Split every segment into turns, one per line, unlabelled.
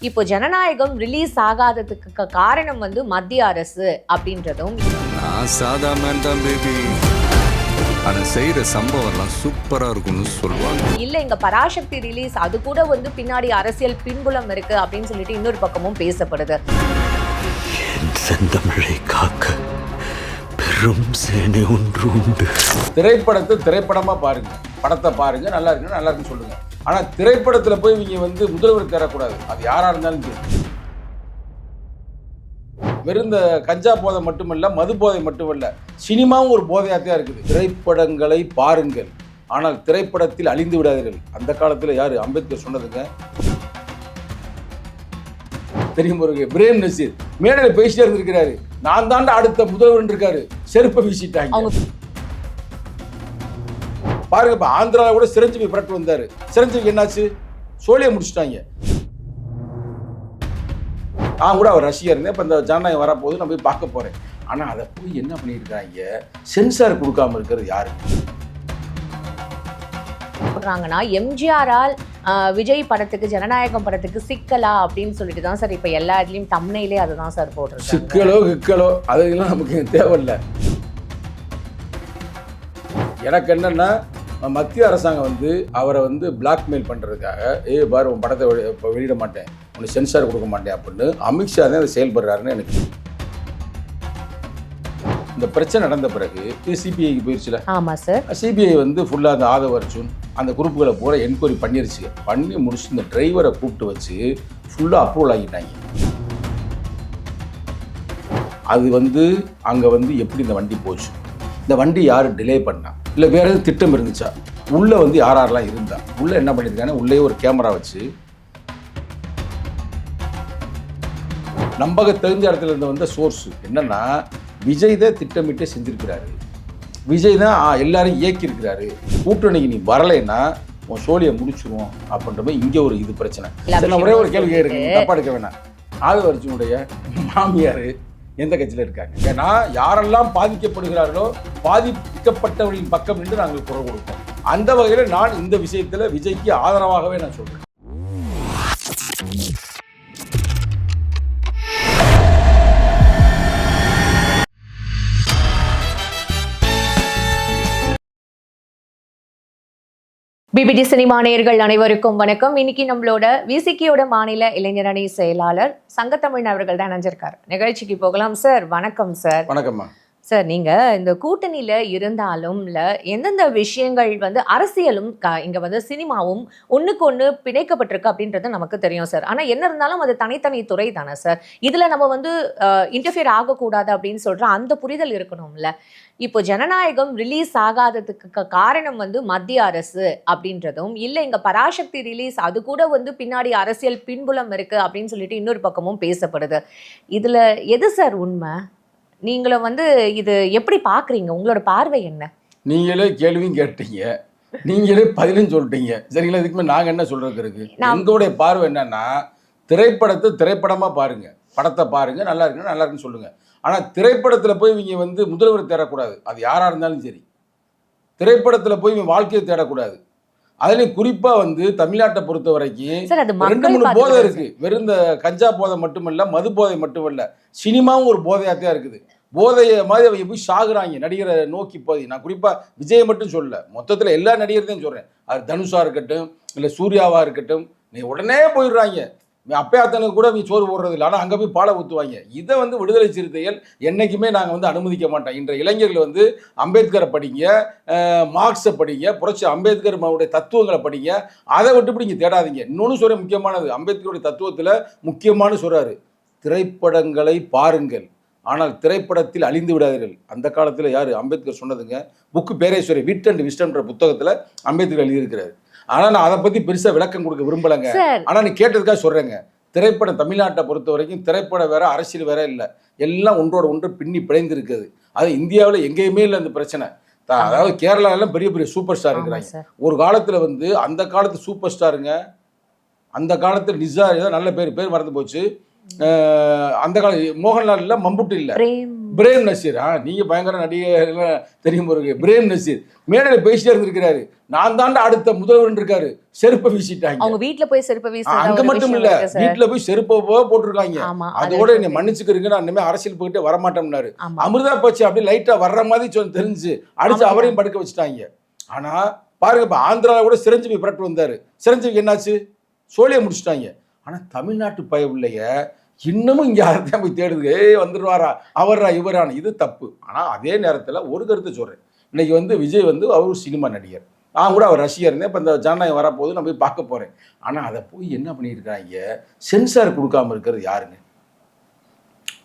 இப்போ ஜனநாயகம் ரிலீஸ் ஆகாததுக்கு காரணம் வந்து மத்திய அரசு அப்படின்றதும்.
நான் சாதாரண தான் பேபி, ஆனா செய்யற சம்பவம்லாம் சூப்பரா இருக்கும்னு சொல்லுவாங்க.
இல்ல இங்க பராசக்தி ரிலீஸ் அது கூட வந்து பின்னாடி அரசியல் பின்புலம் இருக்கு அப்படின்னு சொல்லிட்டு இன்னொரு பக்கமும் பேசப்படுது.
செந்தமிழை காக்க பெரும் சேனை ஒன்று உண்டு.
திரைப்படத்தை திரைப்படமா பாருங்க, படத்தை பாருங்க, நல்லா இருக்குன்னு நல்லா இருக்குன்னு சொல்லுங்க. ஆனா திரைப்படத்துல போய் இவங்க வந்து முதல்வர் தரக்கூடாது. அது யாரா இருந்தாலும் சரி. வெறும் இந்த கஞ்சா போதை மட்டுமல்ல, மது போதை மட்டுமல்ல, சினிமாவும் ஒரு போதையாத்தான் இருக்குது. திரைப்படங்களை பாருங்கள், ஆனால் திரைப்படத்தில் அழிந்து விடாதீர்கள். அந்த காலத்துல யாரு அம்பேத்கர் சொன்னதுங்க தெரியும். ஒரு பிரேம் நசீர் மேடையில் பேசிட்டே இருந்திருக்கிறாரு, நான் தாண்டா அடுத்த முதல்வர் இருக்காரு, செருப்பை வீசிட்டாங்க. பாருங்க, இப்ப ஆந்திரால கூட சிரஞ்சீவி புரட்டு வந்தாரு. சிரஞ்சீவி என்னாச்சு? சோழியை முடிச்சுட்டாங்க. நான் கூட அவர் ரசிகர் இருந்தேன். இப்ப இந்த ஜனநாயகம் வரப்போது நான் போய் பார்க்க போறேன். ஆனா அதை போய் என்ன பண்ணிருக்காங்க, சென்சார் கொடுக்காம இருக்கிறது யாரு
சொல்றாங்கன்னா, எம்ஜிஆரால் விஜய் படத்துக்கு ஜனநாயகம் படத்துக்கு சிக்கலா அப்படின்னு சொல்லிட்டு தான் சார் இப்ப எல்லா இடத்துலயும் தம்ப்நெயிலே அதுதான் சார் போடுறாங்க.
சிக்கலோ கிக்கலோ அதெல்லாம் நமக்கு தேவையில்லை. எனக்கு என்னன்னா, மத்திய அரசாங்கம் வந்து அவரை வந்து பிளாக்மெயில் பண்ணுறதுக்காக பாரு உன் படத்தை இப்போ வெளியிட மாட்டேன், உனக்கு சென்சார் கொடுக்க மாட்டேன் அப்படின்னு அமித்ஷா தான் அதை செயல்படுறாருன்னு எனக்கு. இந்த பிரச்சனை நடந்த பிறகு சிபிஐக்கு போயிடுச்சுல.
ஆமாம் சார்.
சிபிஐ வந்து ஃபுல்லாக அந்த ஆதவ் அர்ஜுன் அந்த குரூப்புகளை பூரா என்கொயரி பண்ணிருச்சு. பண்ணி முடிச்சு இந்த டிரைவரை கூப்பிட்டு வச்சு ஃபுல்லாக அப்ரூவல் ஆகிட்டாங்க. அது வந்து அங்கே வந்து எப்படி இந்த வண்டி போச்சு, இந்த வண்டி யார் டிலே பண்ணா, இல்லை வேற எதுவும் திட்டம் இருந்துச்சா, உள்ளே வந்து யாரெல்லாம் இருந்தா, உள்ளே என்ன பண்ணியிருக்காங்கன்னா உள்ளே ஒரு கேமரா வச்சு நம்பக தெரிஞ்ச இடத்துல இருந்து வந்த சோர்ஸ் என்னன்னா, விஜய் தான் திட்டமிட்டு செஞ்சிருக்கிறாரு, விஜய் தான் எல்லாரும் இயக்கியிருக்கிறாரு, கூட்டணிக்கு நீ வரலைன்னா உன் சோழியை முடிச்சிருவோம் அப்படின்ற மாதிரி இங்கே ஒரு இது பிரச்சனை. நான் ஒரே ஒரு கேள்வி கேட்குறேன், தப்பா எடுக்க வேணாம். ஆதவ் அர்ஜுனுடைய மாமியார் எந்த கட்சியில் இருக்காங்க? ஏன்னா யாரெல்லாம் பாதிக்கப்படுகிறார்களோ பாதிக்கப்பட்டவர்களின் பக்கம் நின்று நாங்கள் குரல் கொடுப்போம். அந்த வகையில் நான் இந்த விஷயத்தில் விஜய்க்கு ஆதரவாகவே நான் சொல்றேன்.
பிபிடி சினிமா நேயர்கள் அனைவருக்கும் வணக்கம். இன்னைக்கு நம்மளோட விசிகியோட மாநில இளைஞர் அணி செயலாளர் சங்கத்தமிழ் அவர்கள் தான் நினைஞ்சிருக்காரு. நிகழ்ச்சிக்கு போகலாம் சார். வணக்கம் சார்.
வணக்கம்மா
சார். நீங்க இந்த கூட்டணியில இருந்தாலும் எந்தெந்த விஷயங்கள் வந்து அரசியலும் இங்க வந்து சினிமாவும் ஒண்ணுக்கு ஒண்ணு பிணைக்கப்பட்டிருக்கு அப்படின்றது நமக்கு தெரியும் சார். ஆனா என்ன இருந்தாலும் அது தனித்தனி துறை தானே சார். இதுல நம்ம வந்து இன்டர்ஃபியர் ஆகக்கூடாது அப்படின்னு சொல்ற அந்த புரிதல் இருக்கணும்ல. இப்போ ஜனநாயகம் ரிலீஸ் ஆகாததுக்கு காரணம் வந்து மத்திய அரசு அப்படின்றதும், இல்லை இங்க பராசக்தி ரிலீஸ் அது கூட வந்து பின்னாடி அரசியல் பின்புலம் இருக்கு அப்படின்னு சொல்லிட்டு இன்னொரு பக்கமும் பேசப்படுது. இதுல எது சார் உண்மை? நீங்களும் வந்து இது எப்படி பாக்குறீங்க? உங்களோட பார்வை என்ன?
நீங்களே கேள்வியும் கேட்டீங்க, நீங்களே பதிலும் சொல்லிட்டீங்க. சரிங்களா? இதுக்குமே நாங்க என்ன சொல்றது இருக்கு? எங்களுடைய பார்வை என்னன்னா, திரைப்படத்தை திரைப்படமா பாருங்க, படத்தை பாருங்க, நல்லா இருக்குன்னு நல்லா இருக்குன்னு சொல்லுங்க. ஆனா திரைப்படத்துல போய் இவங்க வந்து முதல்வர் தேடக்கூடாது. அது யாரா இருந்தாலும் சரி. திரைப்படத்துல போய் இவங்க வாழ்க்கையை தேடக்கூடாது. அதுலயும் குறிப்பா வந்து தமிழ்நாட்டை பொறுத்த வரைக்கும் 2-3 போதை இருக்கு. வெறும் இந்த கஞ்சா போதை மட்டுமல்ல, மது போதை மட்டுமல்ல, சினிமாவும் ஒரு போதையாத்தான் இருக்குது. போதைய மாதிரி அவங்க போய் சாகுறாங்க நடிகரை நோக்கி போதை. நான் குறிப்பா விஜயை மட்டும் சொல்லல, மொத்தத்துல எல்லா நடிகரையும் சொல்றேன். அது தனுஷா இருக்கட்டும், இல்ல சூர்யாவா இருக்கட்டும், நீ உடனே போயிடுறாங்க. அப்பயாத்தனுக்கு கூட நீ சோறு போடுறது இல்லை, ஆனால் அங்கே போய் பாலை ஊற்றுவாங்க. இதை வந்து விடுதலை சிறுத்தைகள் என்றைக்குமே நாங்கள் வந்து அனுமதிக்க மாட்டோம். இன்றைய இளைஞர்கள் வந்து அம்பேத்கரை படிங்க, மார்க்ஸை படிங்க, புரட்சி அம்பேத்கர் அவருடைய தத்துவங்களை படிங்க. அதை விட்டுப்படி இங்கே தேடாதீங்க. இன்னொன்று சொல்ற முக்கியமானது, அம்பேத்கருடைய தத்துவத்தில் முக்கியமான சொல்கிறாரு, திரைப்படங்களை பாருங்கள், ஆனால் திரைப்படத்தில் அழிந்து விடாதீர்கள். அந்த காலத்தில் யார் அம்பேத்கர் சொன்னதுங்க, புக்கு பேரேஸ்வரி விட் அண்ட் விஸ்டம்ன்ற புத்தகத்தில் அம்பேத்கர் எழுதியிருக்கிறார். ஆனால் நான் அதை பற்றி பெருசாக விளக்கம் கொடுக்க விரும்பலைங்க. ஆனால் நீ கேட்டதுக்காக சொல்கிறேங்க, திரைப்படம் தமிழ்நாட்டை பொறுத்த வரைக்கும் திரைப்படம் வேற, அரசியல் வேற இல்லை, எல்லாம் ஒன்றோட ஒன்று பின்னி பிணைந்து இருக்குது. அது இந்தியாவில் எங்கேயுமே இல்லை அந்த பிரச்சனை. அதாவது கேரளாலாம் பெரிய பெரிய சூப்பர் ஸ்டார் இருக்கிறாங்க. ஒரு காலத்தில் வந்து அந்த காலத்து சூப்பர் ஸ்டாருங்க, அந்த காலத்தில் நிசா நல்ல பேர் மறந்து போச்சு. அந்த கால மோகன்லால் இல்லை, மம்புட்டி இல்லை, பிரேம் நசீர் நீங்க பயங்கர நடிகர் தெரியும் ஒரு பிரேம் நசீர் மேடையில் பேசிட்டே இருந்திருக்கிறாரு. நான் தாண்டா அடுத்த முதல்வர் இருக்காரு, செருப்பை வீசிட்டாங்க.
அவங்க வீட்டுல போய் செருப்பை வீசி
அங்க மட்டும் இல்ல, வீட்டுல போய் செருப்பை போட்டிருக்காங்க. அதோட என்னை மன்னிச்சுக்கிறீங்க, நான் இனிமே அரசியல் போயிட்டு வரமாட்டேன்னாரு. அமிர்தா பச்சி அப்படியே லைட்டா வர்ற மாதிரி தெரிஞ்சு அடிச்சு அவரையும் படுக்க வச்சுட்டாங்க. ஆனா பாருங்க, இப்ப ஆந்திராவில் கூட சிரஞ்சீவி புரட்டு வந்தாரு. சிரஞ்சீவிக்கு என்னாச்சு? சோழியை முடிச்சுட்டாங்க. ஆனா தமிழ்நாட்டு பயவுள்ளைய இன்னமும் இங்கே யார்தான் போய் தேடுது, வந்துடுவாரா அவரா இவரான, இது தப்பு. ஆனால் அதே நேரத்தில் ஒரு கருத்தை சொல்கிறேன். இன்னைக்கு விஜய் அவர் சினிமா நடிகர், நான் கூட அவர் ரசிகர் இருந்தேன். இப்போ இந்த ஜனநாயகம் வரப்போது நான் போய் பார்க்க போகிறேன். ஆனால் அதை போய் என்ன பண்ணியிருக்காங்க, சென்சார் கொடுக்காம இருக்கிறது யாருங்க?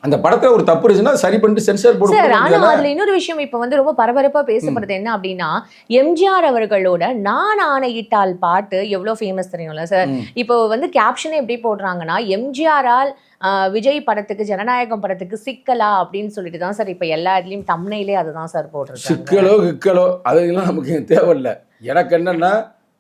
அந்த படத்துல ஒரு தப்பு இருந்துச்சுன்னா சரி பண்ணிட்டு சென்சார் போர்டு.
ஆனா அதுல இன்னொரு விஷயம் இப்ப ரொம்ப பரபரப்பா பேசப்படுறது என்ன அப்படின்னா, எம்ஜிஆர் அவர்களோட நான் ஆணையிட்டால் பாட்டு எவ்வளவு ஃபேமஸ் தெரியும்ல சார். இப்போ கேப்ஷனே எப்படி போடுறாங்கன்னா, எம்ஜிஆரால் விஜய் படத்துக்கு, ஜனநாயகம் படத்துக்கு சிக்கலா அப்படின்னு சொல்லிட்டு தான் சார் இப்ப எல்லா இதுலயும் தம்ப்நெயிலே அதுதான் சார் போடுறாங்க.
சிக்கலோ கிக்கலோ அதெல்லாம் நமக்கு தேவையில்லை. எனக்கு என்னன்னா,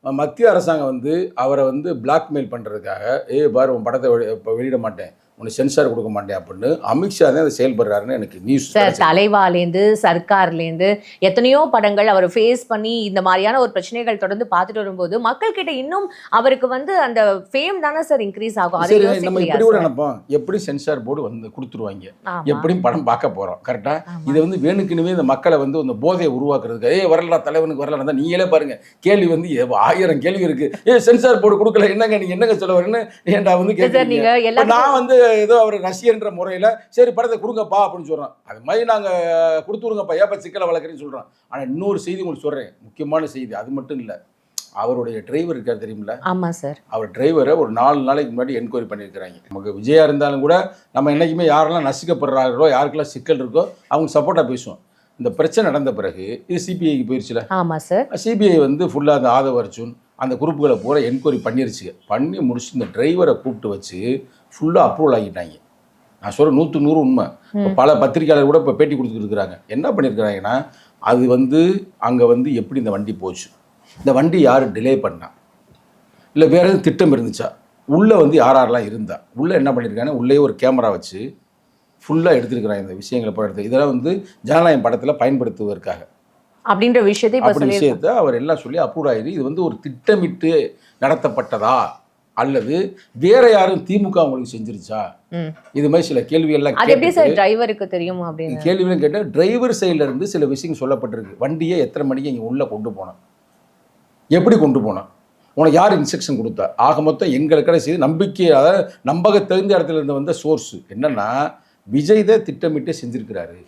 மத்திய அரசாங்கம் அவரை பிளாக்மெயில் பண்றதுக்காக பாரு உன் படத்தை வெளியிட மாட்டேன், உனக்கு சென்சார் கொடுக்க மாட்டேன் அப்படின்னு அமித்ஷா தான் அதை செயல்படுறாருன்னு எனக்கு நியூஸ்.
சார் தலைவாலேருந்து சர்க்கார்லேருந்து எத்தனையோ படங்கள் அவர் ஃபேஸ் பண்ணி இந்த மாதிரியான ஒரு பிரச்சனைகள் தொடர்ந்து பார்த்துட்டு வரும்போது மக்கள் கிட்ட இன்னும் அவருக்கு அந்த ஃபேம் தானே சார் இன்க்ரீஸ் ஆகும்.
அதை நம்ம இப்படி கூட நினைப்போம், எப்படி சென்சார் போர்டு கொடுத்துருவாங்க, எப்படியும் படம் பார்க்க போறோம் கரெக்டா. இது வேணுக்குன்னு இந்த மக்களை அந்த போதையை உருவாக்குறதுக்கு வரலாம் தலைவனுக்கு வரலாம் தான். நீங்களே பாருங்க, கேள்வி 1000 கேள்வி இருக்கு. சென்சார் போர்டு கொடுக்கல, என்னங்க நீங்க என்னங்க சொல்ல வரேன்னு ஏன்டா கேட்குறீங்க. நான் ஏதோ அவர் ரசிகர்ன்ற முறையில் சரி படத்தை கொடுங்கப்பா அப்படின்னு சொல்கிறோம். அது மாதிரி நாங்கள் கொடுத்துருங்கப்பா, ஏப்பா சிக்கலை வளர்க்குறேன்னு சொல்கிறோம். ஆனால் இன்னொரு செய்தி உங்களுக்கு சொல்கிறேன், முக்கியமான செய்தி. அது மட்டும் இல்லை, அவருடைய டிரைவர் இருக்கார் தெரியுமில்ல?
ஆமாம் சார். அவர்
டிரைவரை ஒரு 4 நாளைக்கு முன்னாடி என்கொயரி பண்ணியிருக்கிறாங்க. நமக்கு விஜயா இருந்தாலும் கூட நம்ம என்றைக்குமே யாரெல்லாம் நசிக்கப்படுறாங்களோ, யாருக்கெல்லாம் சிக்கல் இருக்கோ அவங்க சப்போர்ட்டாக பேசுவோம். இந்த பிரச்சனை நடந்த பிறகு இது சிபிஐக்கு போயிடுச்சுல.
ஆமாம் சார்.
சிபிஐ ஃபுல்லாக அந்த ஆதவ் அர்ஜுன் அந்த குரூப்புகளை பூரா என்கொயரி பண்ணிருச்சு. பண்ணி முடிச்சு இந்த டிரைவரை கூப்பிட்டு வச்சு ஃபுல்லாக அப்ரூவல் ஆகிட்டாங்க. நான் சொல்கிறேன் 100 உண்மை. பல பத்திரிகையாளர் கூட இப்போ பேட்டி கொடுத்துட்டு இருக்கிறாங்க. என்ன பண்ணியிருக்கிறாங்கன்னா, அது அங்கே எப்படி இந்த வண்டி போச்சு, இந்த வண்டி யார் டிலே பண்ணா, இல்லை வேறு எதுவும் திட்டம் இருந்துச்சா, உள்ளே யாரெல்லாம் இருந்தா, உள்ளே என்ன பண்ணியிருக்காங்கன்னா உள்ளே ஒரு கேமரா வச்சு ஃபுல்லாக எடுத்துருக்குறாங்க இந்த விஷயங்களை படத்தை. இதெல்லாம் ஜனநாயகம் படத்தில் பயன்படுத்துவதற்காக
அப்படின்ற விஷயத்தை
அவர் எல்லாம் சொல்லி அப்ரூவ் ஆகிடுது. இது ஒரு திட்டமிட்டு நடத்தப்பட்டதா அல்லது வேற யாரும் திமுக உங்களுக்கு செஞ்சிருச்சா, இது மாதிரி சில கேள்விகள்லாம்
டிரைவருக்கு தெரியும் அப்படின்னு
கேள்விகளும் கேட்டால் டிரைவர் சைட்ல இருந்து சில விஷயம் சொல்லப்பட்டிருக்கு. வண்டியை எத்தனை மணிக்கு இங்கே உள்ள கொண்டு போனோம், எப்படி கொண்டு போனோம், உனக்கு யார் இன்ஸ்ட்ரக்ஷன் கொடுத்தா. ஆக மொத்தம் எங்களுக்கு செய்து நம்பிக்கை, அதாவது நம்பக தெரிந்த இடத்துல இருந்து வந்த சோர்ஸ் என்னன்னா, விஜய் தான் திட்டமிட்டு செஞ்சிருக்கிறாரு,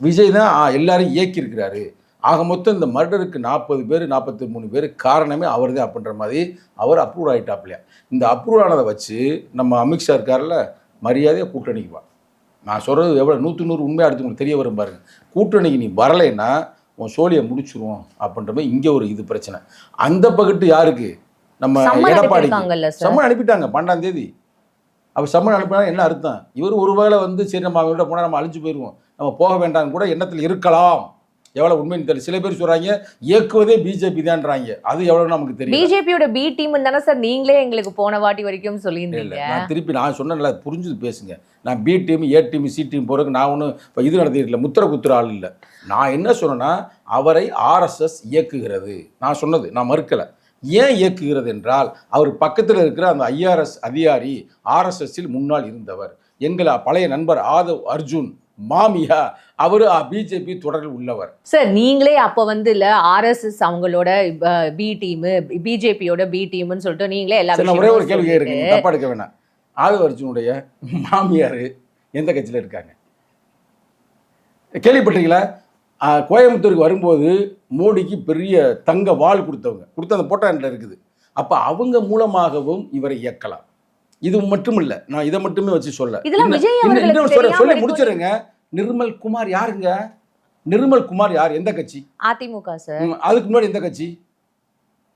விஜய் தான் எல்லாரும் இயக்கியிருக்கிறாரு. ஆக மொத்தம் இந்த மர்டருக்கு 40 பேர் 43 பேர் காரணமே அவர் தான் அப்படின்ற மாதிரி அவர் அப்ரூவ் ஆகிட்டாப்லையா. இந்த அப்ரூவ் ஆனதை வச்சு நம்ம அமித்ஷா இருக்கார்ல, மரியாதையாக கூட்டணிக்குவா. நான் சொல்கிறது எவ்வளோ 100 உண்மையாக அடுத்து உங்களுக்கு தெரிய வரும் பாருங்க. கூட்டணிக்கு நீ வரலைன்னா உன் சோழியை முடிச்சிருவோம் அப்படின்ற மாதிரி இங்கே ஒரு இது பிரச்சனை. அந்த பக்கத்து யாருக்கு, நம்ம எடப்பாடி சம்மன் அனுப்பிட்டாங்க 12ஆம் தேதி. அப்போ சம்மன் அனுப்பினா என்ன அர்த்தம், இவர் ஒருவேளை சரி நம்ம அவங்கள்ட்ட போனால் நம்ம அழிஞ்சு போயிடுவோம், நம்ம போக வேண்டாம்னு கூட எண்ணத்தில் இருக்கலாம். எவ்வளோ உண்மைன்னு தெரியல. சில பேர் சொல்றாங்க இயக்குவதே பிஜேபி தான்றாங்க. அது எவ்வளவு நமக்கு தெரியும்.
பிஜேபியோட பி டீம் தானே சார் நீங்களே எங்களுக்கு போன வாட்டி வரைக்கும் சொல்லியிருந்தீங்க.
நான் திருப்பி நான் சொன்னேன்ல, புரிஞ்சு பேசுங்க. நான் B team A team C team போறதுக்கு நான் ஒன்றும் இப்போ இது நடத்திட்டு முத்திர குத்துற ஆள் இல்லை. நான் என்ன சொன்னேன்னா, அவரை ஆர்எஸ்எஸ் இயக்குகிறது. நான் சொன்னது, நான் மறுக்கலை. ஏன் இயக்குகிறது என்றால், அவர் பக்கத்தில் இருக்கிற அந்த ஐஆர்எஸ் அதிகாரி ஆர்எஸ்எஸ்ஸில் முன்னால் இருந்தவர், எங்கள் பழைய நண்பர் ஆதவ் அர்ஜுன் மாமியா, அவரு பிஜேபி தொடரில் உள்ளவர்.
சார் நீங்களே அப்போ இல்ல ஆர்எஸ்எஸ் அவங்களோட பி டீம், பிஜேபியோட பி டீம்னு சொல்லிட்டு நீங்களே எல்லாரும்
ஒரே ஒரு கேள்வி இருக்கு, தப்பா எடுக்க வேணாம். ஆதவ் அர்ஜுனுடைய மாமியார் எந்த கட்சியில் இருக்காங்க கேள்விப்பட்டீங்களா? கோயம்புத்தூருக்கு வரும்போது மோடிக்கு பெரிய தங்க வாள் கொடுத்த அந்த போட்டோ இருக்குது. அப்ப அவங்க மூலமாகவும் இவரை இயக்கலாம். இது மட்டும் இல்ல, நான் இதை மட்டுமே வச்சு சொல்ல சொல்லி முடிச்சிருங்க. நிர்மல் குமார் யாருங்க? நிர்மல் குமார் யார், எந்த கட்சி?
அதிமுக சார்.
அதுக்கு முன்னாடி எந்த கட்சி?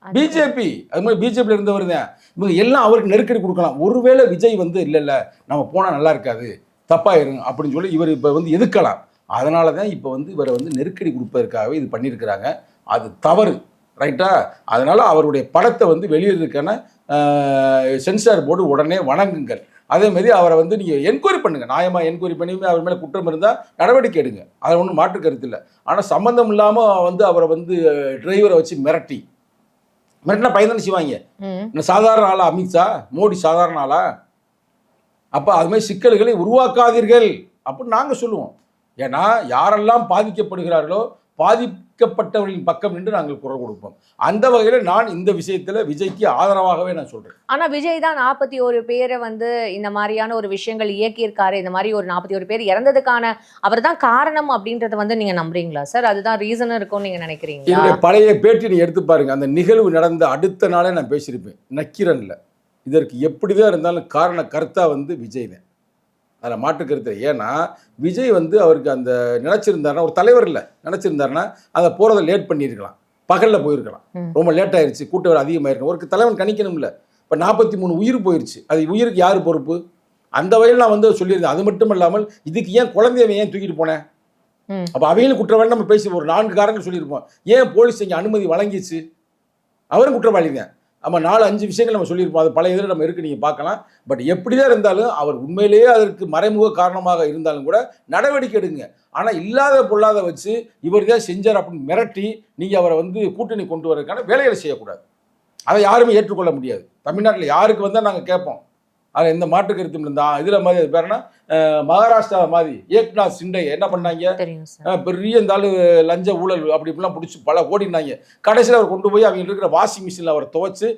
பிஜேபி. அது மாதிரி பிஜேபியில் இருந்தவர் தான். இவங்க எல்லாம் அவருக்கு நெருக்கடி கொடுக்கலாம். ஒருவேளை விஜய் இல்லை நம்ம போனால் நல்லா இருக்காது, தப்பாயிருங்க அப்படின்னு சொல்லி இவர் இப்போ எதுக்கலாம். அதனால தான் இப்போ இவரை நெருக்கடி கொடுப்பதற்காகவே இது பண்ணியிருக்கிறாங்க. அது தவறு, ரைட்டா? அதனால அவருடைய படத்தை வெளியிடுறதுக்கான சென்சார் போர்டு உடனே வணங்குங்கள். அதே மாதிரி அவரை வந்து நீங்கள் என்கொயரி பண்ணுங்கள், நியாயமாக என்கொயரி பண்ணி அவர் மேலே குற்றம் இருந்தால் நடவடிக்கை எடுங்க, அதில் ஒன்றும் மாற்று கருத்து இல்லை. ஆனால் சம்மந்தம் இல்லாமல் வந்து அவரை வந்து டிரைவரை வச்சு மிரட்டினா பயந்தானே செய்வாங்க. இன்னும் சாதாரண ஆளா அமித்ஷா, மோடி சாதாரண ஆளா? அப்போ அது மாதிரி சிக்கல்களை உருவாக்காதீர்கள் அப்படின்னு நாங்கள் சொல்லுவோம். ஏன்னா யாரெல்லாம் பாதிக்கப்படுகிறார்களோ பாதிக்கப்பட்டவர்களின் பக்கம் நின்று நாங்கள் குரல் கொடுப்போம். அந்த வகையில் நான் இந்த விஷயத்தில் விஜய்க்கு ஆதரவாகவே நான் சொல்கிறேன்.
ஆனால் விஜய் தான் 41 பேரை வந்து இந்த மாதிரியான ஒரு விஷயங்கள் இயக்கியிருக்காரு, இந்த மாதிரி ஒரு 41 பேர் இறந்ததுக்கான அவர் தான் காரணம் அப்படின்றத வந்து நீங்கள் நம்புறீங்களா சார்? அதுதான் ரீசன் இருக்கும்னு நீங்கள் நினைக்கிறீங்க?
என்னுடைய பழைய பேட்டி நீ எடுத்து பாருங்க, அந்த நிகழ்வு நடந்த அடுத்த நாளே நான் பேசியிருப்பேன். நக்கீரன்ல இதற்கு எப்படிதான் இருந்தாலும் காரண கர்த்தா வந்து விஜய் தான், அதில் மாற்று கருத்து. ஏன்னா விஜய் வந்து அவருக்கு அந்த நினச்சிருந்தாருன்னா, ஒரு தலைவர் இல்லை நினச்சிருந்தாருன்னா அதை போகிறத லேட் பண்ணியிருக்கலாம், பகலில் போயிருக்கலாம். ரொம்ப லேட் ஆயிடுச்சு, கூட்டம் அதிகமாயிருக்கும், ஒரு தலைவன் கணிக்கணும்ல. இப்போ 43 உயிர் போயிடுச்சு, அது உயிருக்கு யார் பொறுப்பு? அந்த வகையில் நான் வந்து சொல்லியிருந்தேன். அது மட்டும் இல்லாமல் இதுக்கு ஏன் குழந்தையவன் ஏன் தூக்கிட்டு போனேன், அப்போ அவைகளும் குற்றவாளி நம்ம பேசி ஒரு 4 காரணங்கள் சொல்லியிருப்போம். ஏன் போலீஸ் இங்கே அனுமதி வழங்கிச்சு, அவரும் குற்றவாளி தான். நம்ம 4-5 விஷயங்கள் நம்ம சொல்லியிருப்போம், அது பழைய இதில் நம்ம இருக்குது, நீங்கள் பார்க்கலாம். பட் எப்படி தான் இருந்தாலும் அவர் உண்மையிலேயே அதற்கு மறைமுக காரணமாக இருந்தாலும் கூட நடவடிக்கை எடுங்க. ஆனால் இல்லாத பொல்லாத வச்சு இவர் தான் செஞ்சார் அப்படின்னு மிரட்டி நீங்கள் அவரை வந்து கூட்டணி கொண்டு வரதுக்கான வேலைகளை செய்யக்கூடாது. அதை யாருமே ஏற்றுக்கொள்ள முடியாது. தமிழ்நாட்டில் யாருக்கு வந்தால் நாங்கள் கேட்போம், அது எந்த மாற்று கருத்தும் இருந்தா. இதில் மாதிரி அது பேருனா மகாராஷ்டிரா மாதிரி ஏக்நாத் சிண்டே என்ன பண்ணாங்க, பெரிய இருந்தாலும் லஞ்ச ஊழல் அப்படி இப்படிலாம் பிடிச்சி பல ஓடினாங்க. கடைசியில் அவர் கொண்டு போய் அவங்க இருக்கிற வாஷிங் மிஷினில் அவரை துவைச்சு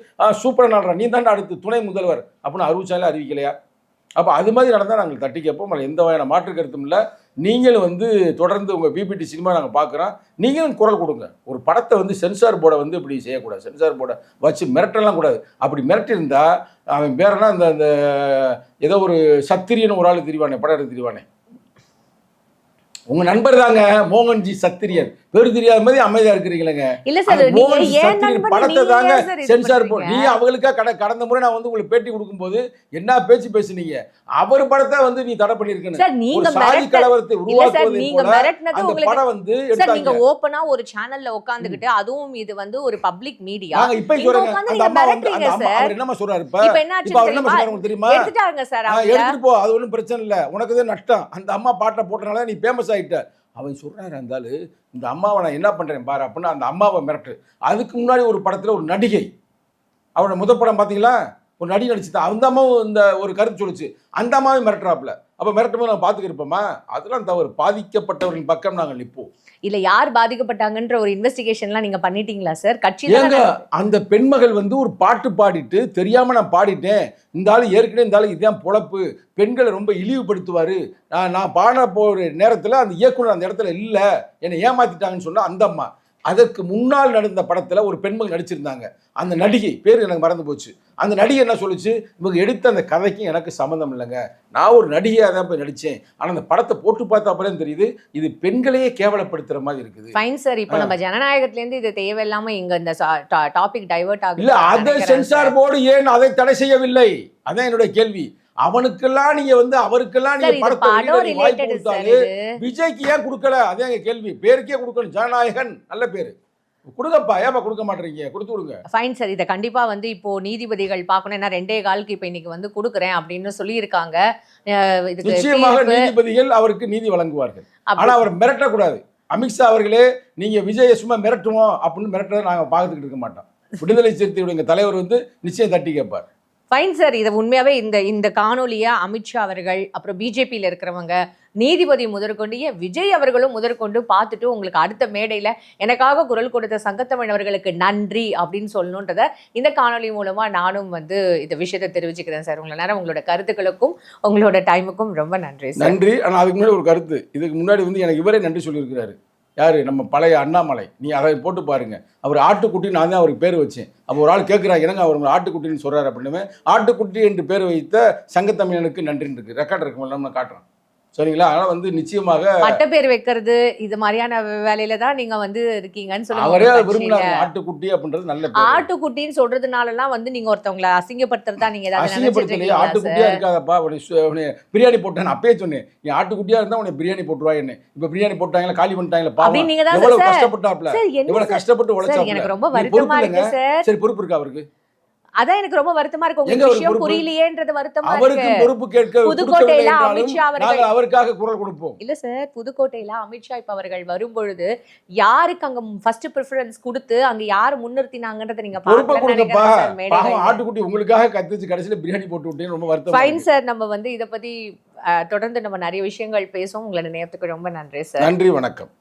சூப்பராக நாடுறா, நீ தான் அடுத்து துணை முதல்வர் அப்படின்னு அறிவிச்சாலே அறிவிக்கலையா? அப்போ அது மாதிரி நடந்தால் நாங்கள் தட்டி கேட்போம். அதில் எந்த வகையான மாற்று கருத்தும் இல்லை. நீங்களும் வந்து தொடர்ந்து உங்கள் பிபிடி சினிமா நாங்கள் பார்க்குறோம், நீங்களும் குரல் கொடுங்க. ஒரு படத்தை வந்து சென்சார் போர்டை வந்து இப்படி செய்யக்கூடாது, சென்சார் போர்டை வச்சு மிரட்டலாம் கூடாது. அப்படி மிரட்டியிருந்தா அவன் பேரனா அந்த ஏதோ ஒரு சத்திரியன் ஒரு ஆள் தெரிவானே, படம் எடுத்து தெரிவானே, உங்க நண்பர் தாங்க மோகன்ஜி சத்திரியன், பேரு தெரியாத மாதிரி அமைதியா இருக்கிறீங்களேங்க.
இல்ல சார்,
மோகன்ஜி சத்திரியன் படத்தை தாங்க சென்சார் போர்டு. நீ அவங்களுக்கா கடந்த முறை நான் வந்து உங்களுக்கு பேட்டி கொடுக்கும்போது என்ன பேச்சு பேசுனீங்க, அவர் படத்தை வந்து நீ தடை பண்ணிருக்கணும். ஒரு சாதி கலவரத்தை உருவாக்குவது அந்த படம் வந்து
நீங்க ஓபனா ஒரு சேனல்ல உட்கார்ந்துகிட்டு, அதுவும் இது வந்து ஒரு பப்ளிக் மீடியா,
நாங்க இப்ப சொல்றேங்க. அந்த அம்மா வந்து அவர் என்னமா சொல்றாரு, இப்ப என்ன சொல்றாரு உங்களுக்கு தெரியுமா?
எடுத்துட்டாங்க சார்,
எடுத்துட்டு போ, அது ஒன்றும் பிரச்சனை இல்லை, உனக்கு தான் நஷ்டம். அந்த அம்மா பாட்டை போட்டனால நீ ஃபேமஸ் ஆகிட்ட. அவன் சொல்கிறாரு, இருந்தாலும் இந்த அம்மாவை நான் என்ன பண்ணுறேன் பாரு அப்படின்னா அந்த அம்மாவை மிரட்டு. அதுக்கு முன்னாடி ஒரு படத்தில் ஒரு நடிகை, அவரோட முதல் படம் பார்த்தீங்களா, ஒரு நடிகை நடிச்சுதான், அந்த அம்மாவும் இந்த ஒரு கருத்து சொல்லிச்சு, அந்த அம்மாவையும் மிரட்டுறாப்புல. அப்போ மிரட்டும் போது நம்ம பார்த்துக்க இருப்போமா? அதெல்லாம் தவறு. பாதிக்கப்பட்டவர்களின் பக்கம் நாங்கள் நிற்போம்.
இல்ல யார் பாதிக்கப்பட்டாங்கன்ற ஒரு இன்வெஸ்டிகேஷன்லாம் நீங்க பண்ணிட்டீங்களா சார்? கட்சி
ஏங்க அந்த பெண்மகள் வந்து ஒரு பாட்டு பாடிட்டு தெரியாம நான் பாடிட்டேன், இந்த ஆளு ஏற்கனவே இந்த ஆளு இதுதான் பொழப்பு, பெண்களை ரொம்ப இழிவுபடுத்துவாரு, நான் பாட போற நேரத்தில் அந்த இயக்குனர் அந்த இடத்துல இல்லை, என்னை ஏமாத்திட்டாங்கன்னு சொன்னா அந்த அம்மா. அதற்கு முன்னால் நடந்த படத்துல ஒரு பெண்மகள் நடிச்சிருந்தாங்க, அந்த நடிகை பேர் எனக்கு மறந்து போச்சு. அந்த நடிகை என்ன சொல்லுச்சு, இவங்க எடுத்த அந்த கதைக்கும் எனக்கு சம்மந்தம் இல்லைங்க, நான் ஒரு நடிகையாக தான் போய் நடித்தேன், ஆனால் அந்த படத்தை போட்டு பார்த்தா அப்புறம் தெரியுது இது பெண்களையே கேவலப்படுத்துற மாதிரி இருக்குது.
ஃபைன் சார், இப்போ நம்ம ஜனநாயகத்திலேருந்து இது தேவையில்லாம இங்க இந்த டாபிக் டைவர்ட் ஆகுது.
இல்லை, அதை சென்சார் போர்டு ஏன் அதை தடை செய்யவில்லை, அதான் என்னுடைய கேள்வி. அவனுக்கெல்லாம் நீங்க வந்து அவருக்கெல்லாம் நீங்க படத்தை வாய்ப்பு கொடுத்தாரு, விஜய்க்கு ஏன் கொடுக்கல? அதே எங்க கேள்வி. பேருக்கே கொடுக்கணும், ஜனநாயகன் நல்ல பேரு, கொடுங்கப்பா, ஏப்பா கொடுக்க மாட்டீங்க, கொடுத்து விடுங்க.
ஃபைன் சார், இதை கண்டிப்பா வந்து இப்போ நீதிபதிகள் பார்க்கணும். ஏன்னா 2.25 இப்போ இன்னைக்கு வந்து கொடுக்குறேன் அப்படின்னு சொல்லியிருக்காங்க.
நிச்சயமாக நீதிபதிகள் அவருக்கு நீதி வழங்குவார்கள். ஆனா அவர் மிரட்டக்கூடாது. அமித்ஷா அவர்களே, நீங்க விஜயை சும்மா மிரட்டுவோம் அப்படின்னு மிரட்டுறதை நாங்க பார்த்துக்கிட்டு இருக்க மாட்டோம். விடுதலை சிறுத்தைகளுடைய தலைவர் வந்து நிச்சயம் தட்டி கேட்பார்.
ஃபைன் சார், இதை உண்மையாகவே இந்த காணொலியை அமித்ஷா அவர்கள், அப்புறம் பிஜேபியில் இருக்கிறவங்க, நீதிபதி முதற்கொண்டு, விஜய் அவர்களும் முதற்கொண்டு பார்த்துட்டு உங்களுக்கு அடுத்த மேடையில் எனக்காக குரல் கொடுத்த சங்கத்தமிழ் அவர்களுக்கு நன்றி அப்படின்னு சொல்லணுன்றதை இந்த காணொலி மூலமாக நானும் வந்து இந்த விஷயத்தை தெரிவிச்சுக்கிறேன் சார். உங்களை நேரம் உங்களோட கருத்துக்களுக்கும் உங்களோட டைமுக்கும் ரொம்ப நன்றி சார்.
நன்றி. ஆனால் அதுக்கு முன்னாடி ஒரு கருத்து, இதுக்கு முன்னாடி வந்து எனக்கு இவரே நன்றி சொல்லியிருக்கிறாரு. யார்? நம்ம பழைய அண்ணாமலை. நீ அதை போட்டு பாருங்க, அவர் ஆட்டுக்குட்டி, நான் தான் அவருக்கு பேர் வச்சேன். அப்போ ஒரு ஆள் கேட்குறாங்க, என்னங்க அவர் ஆட்டுக்குட்டின்னு சொல்கிறார் அப்படின்னு. ஆட்டுக்குட்டி என்று பேர் வைத்த சங்கத்தமிழனுக்கு நன்றின்னு இருக்குது, ரெக்கார்ட் இருக்கும், நம்ம காட்டுறோம். சரிங்களா? அதனால் வந்து நிச்சயமாக
பட்ட பேர் வைக்கிறது இது மாதிரியான வேலையில தான் நீங்க வந்து இருக்கீங்கன்னு சொல்லுங்க.
அவரே விரும்பினாங்க ஆட்டுக்குட்டி அப்படின்றது நல்ல பேர்.
ஆட்டுக்குட்டின்னு சொல்றதுனாலலாம் வந்து நீங்க ஒருத்தவங்களை அசிங்கப்படுத்துறதா நீங்க ஏதாவது
அசிங்கப்படுத்தலையே? ஆட்டுக்குட்டியா இருக்காதப்பா, பிரியாணி போட்டான் அப்பயே சொன்னேன், நீ ஆட்டுக்குட்டியா இருந்தா உனக்கு பிரியாணி போட்டுருவா. என்ன இப்ப பிரியாணி போட்டாங்களா, காலி பண்ணிட்டாங்களா, பாவம் எவ்வளவு கஷ்டப்பட்டாப்ல, எவ்வளவு கஷ்டப்பட்டு உழைச்சாப்ல.
எனக்கு ரொம்ப வருத்தமா இருக்கு சார்.
சரி, பொறுப்பு இருக்கா அவருக்கு?
அதான் எனக்கு ரொம்ப வருத்தமா இருக்கு.
எங்க
உங்களுக்கு
ஒரு
விஷயம்
பொறுப்பு?
புரியலையேன்றது வருத்தமா
அவருக்கு
இருக்கு.
பொறுப்பு கேட்க
புதுக்கோட்டையில
கொடுக்கவில்லை என்றாலும்
அமித்ஷா அவர்கள்
நாங்கள் அவருக்காக குரல் கொடுப்போம்.
இல்ல சார், புதுக்கோட்டையில அமித்ஷா இப்ப அவர்கள் வரும்பொழுது யாருக்கு அங்க ஃபர்ஸ்ட் ப்ரிஃபரன்ஸ் கொடுத்து அங்க யார் முன்னிறுத்தினாங்கன்றத நீங்க
பொறுப்பை
பார்க்கலன்னு
கொடுங்கப்பா.
நினைக்கிறேன் சார்
பாவம்
மேடையில.
ஆட்டுக்குட்டி உங்களுக்காக கத்திச்சு கடைசியில பிரியாணி போட்டு விட்டேன்னு ரொம்ப வருத்தமா
ஃபைன்
இருக்கு.
சார், நம்ம வந்து இத பத்தி தொடர்ந்து நம்ம நிறைய விஷயங்கள் பேசுவோம். உங்களோட நேரத்துக்கு ரொம்ப நன்றி சார்.
நன்றி, வணக்கம்.